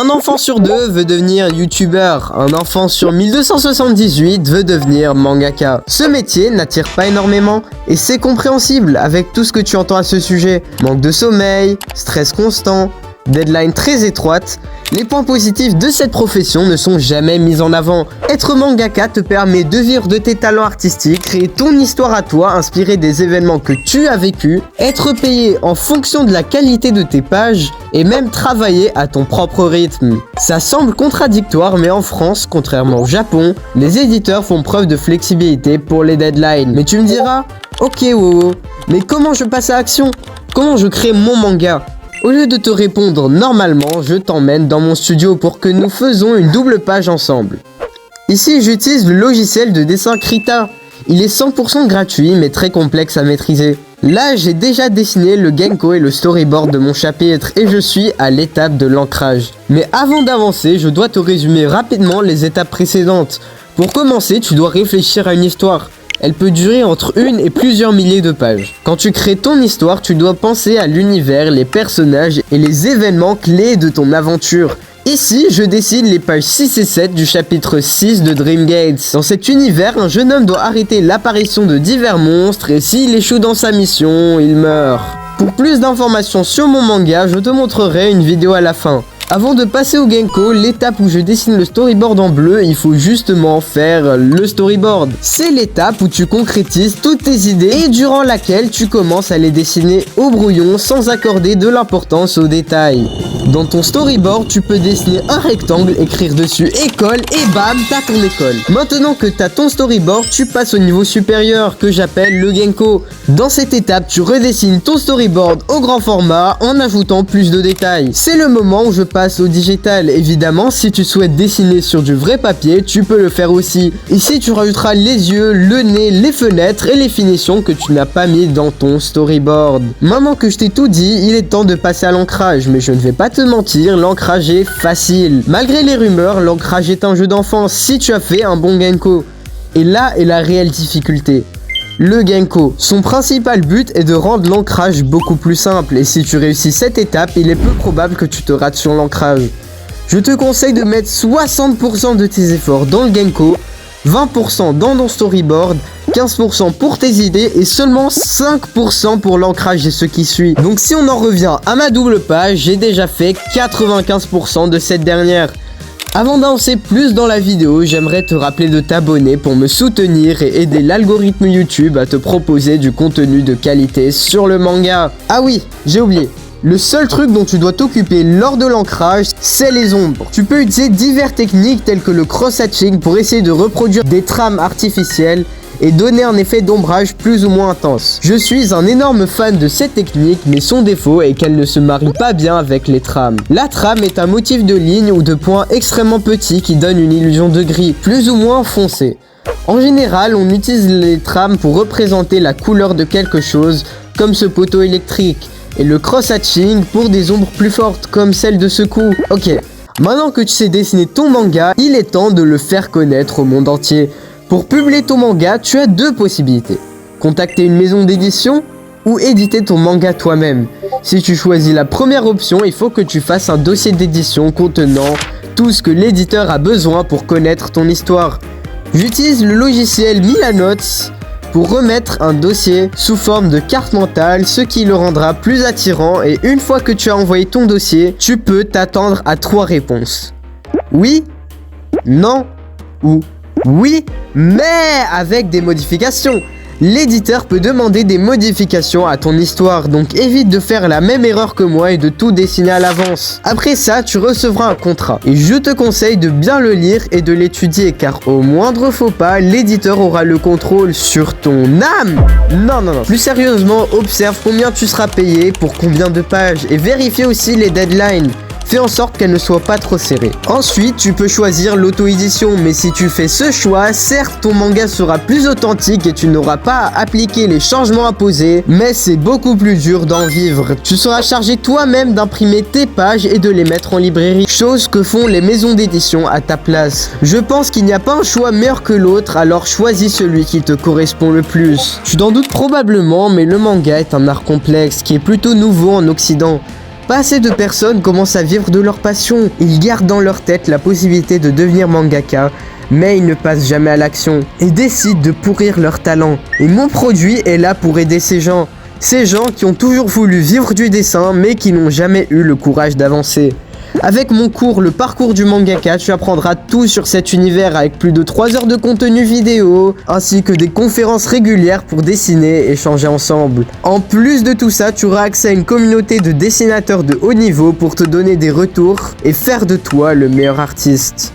Un enfant sur deux veut devenir youtubeur. Un enfant sur 1278 veut devenir mangaka. Ce métier n'attire pas énormément et c'est compréhensible avec tout ce que tu entends à ce sujet. Manque de sommeil, stress constant, deadline très étroite. Les points positifs de cette profession ne sont jamais mis en avant. Être mangaka te permet de vivre de tes talents artistiques, créer ton histoire à toi, inspirer des événements que tu as vécus, être payé en fonction de la qualité de tes pages et même travailler à ton propre rythme. Ça semble contradictoire, mais en France, contrairement au Japon, les éditeurs font preuve de flexibilité pour les deadlines. Mais tu me diras, ok Wowo, mais comment je passe à l'action? Comment je crée mon manga? Au lieu de te répondre normalement, je t'emmène dans mon studio pour que nous faisons une double page ensemble. Ici, j'utilise le logiciel de dessin Krita. Il est 100% gratuit mais très complexe à maîtriser. Là, j'ai déjà dessiné le Genko et le storyboard de mon chapitre et je suis à l'étape de l'ancrage. Mais avant d'avancer, je dois te résumer rapidement les étapes précédentes. Pour commencer, tu dois réfléchir à une histoire. Elle peut durer entre une et plusieurs milliers de pages. Quand tu crées ton histoire, tu dois penser à l'univers, les personnages et les événements clés de ton aventure. Ici, je dessine les pages 6 et 7 du chapitre 6 de Dreamgate. Dans cet univers, un jeune homme doit arrêter l'apparition de divers monstres et s'il échoue dans sa mission, il meurt. Pour plus d'informations sur mon manga, je te montrerai une vidéo à la fin. Avant de passer au Genko, l'étape où je dessine le storyboard en bleu, il faut justement faire le storyboard. C'est l'étape où tu concrétises toutes tes idées et durant laquelle tu commences à les dessiner au brouillon sans accorder de l'importance aux détails. Dans ton storyboard, tu peux dessiner un rectangle, écrire dessus école et bam, t'as ton école. Maintenant que t'as ton storyboard, tu passes au niveau supérieur que j'appelle le Genko. Dans cette étape, tu redessines ton storyboard au grand format en ajoutant plus de détails. C'est le moment où je passe au digital. Évidemment, si tu souhaites dessiner sur du vrai papier, tu peux le faire aussi. Ici, tu rajouteras les yeux, le nez, les fenêtres et les finitions que tu n'as pas mis dans ton storyboard. Maintenant que je t'ai tout dit, il est temps de passer à l'ancrage, mais je ne vais pas te mentir, l'ancrage est facile. Malgré les rumeurs, l'ancrage est un jeu d'enfant si tu as fait un bon Genko. Et là est la réelle difficulté. Le Genko, son principal but est de rendre l'ancrage beaucoup plus simple et si tu réussis cette étape, il est peu probable que tu te rates sur l'ancrage. Je te conseille de mettre 60% de tes efforts dans le Genko, 20% dans ton storyboard, 15% pour tes idées et seulement 5% pour l'ancrage et ce qui suit. Donc si on en revient à ma double page, j'ai déjà fait 95% de cette dernière. Avant d'avancer plus dans la vidéo, j'aimerais te rappeler de t'abonner pour me soutenir et aider l'algorithme YouTube à te proposer du contenu de qualité sur le manga. Ah oui, j'ai oublié. Le seul truc dont tu dois t'occuper lors de l'ancrage, c'est les ombres. Tu peux utiliser diverses techniques telles que le cross-hatching pour essayer de reproduire des trames artificielles et donner un effet d'ombrage plus ou moins intense. Je suis un énorme fan de cette technique, mais son défaut est qu'elle ne se marie pas bien avec les trames. La trame est un motif de ligne ou de points extrêmement petits qui donne une illusion de gris, plus ou moins foncé. En général, on utilise les trames pour représenter la couleur de quelque chose, comme ce poteau électrique, et le cross-hatching pour des ombres plus fortes, comme celle de ce coup. Ok, maintenant que tu sais dessiner ton manga, il est temps de le faire connaître au monde entier. Pour publier ton manga, tu as deux possibilités. Contacter une maison d'édition ou éditer ton manga toi-même. Si tu choisis la première option, il faut que tu fasses un dossier d'édition contenant tout ce que l'éditeur a besoin pour connaître ton histoire. J'utilise le logiciel Milanotes pour remettre un dossier sous forme de carte mentale, ce qui le rendra plus attirant et une fois que tu as envoyé ton dossier, tu peux t'attendre à 3 réponses. Oui, non ou oui, mais avec des modifications. L'éditeur peut demander des modifications à ton histoire, donc évite de faire la même erreur que moi et de tout dessiner à l'avance. Après ça, tu recevras un contrat. Et je te conseille de bien le lire et de l'étudier, car au moindre faux pas, l'éditeur aura le contrôle sur ton âme. Non. Plus sérieusement, observe combien tu seras payé pour combien de pages et vérifie aussi les deadlines. Fais en sorte qu'elle ne soit pas trop serrée. Ensuite, tu peux choisir l'auto-édition, mais si tu fais ce choix, certes ton manga sera plus authentique et tu n'auras pas à appliquer les changements imposés, mais c'est beaucoup plus dur d'en vivre. Tu seras chargé toi-même d'imprimer tes pages et de les mettre en librairie, chose que font les maisons d'édition à ta place. Je pense qu'il n'y a pas un choix meilleur que l'autre, alors choisis celui qui te correspond le plus. Tu t'en doutes probablement, mais le manga est un art complexe qui est plutôt nouveau en Occident. Pas assez de personnes commencent à vivre de leur passion. Ils gardent dans leur tête la possibilité de devenir mangaka, mais ils ne passent jamais à l'action et décident de pourrir leur talent. Et mon produit est là pour aider ces gens. Ces gens qui ont toujours voulu vivre du dessin, mais qui n'ont jamais eu le courage d'avancer. Avec mon cours, le parcours du mangaka, tu apprendras tout sur cet univers avec plus de 3 heures de contenu vidéo, ainsi que des conférences régulières pour dessiner et échanger ensemble. En plus de tout ça, tu auras accès à une communauté de dessinateurs de haut niveau pour te donner des retours et faire de toi le meilleur artiste.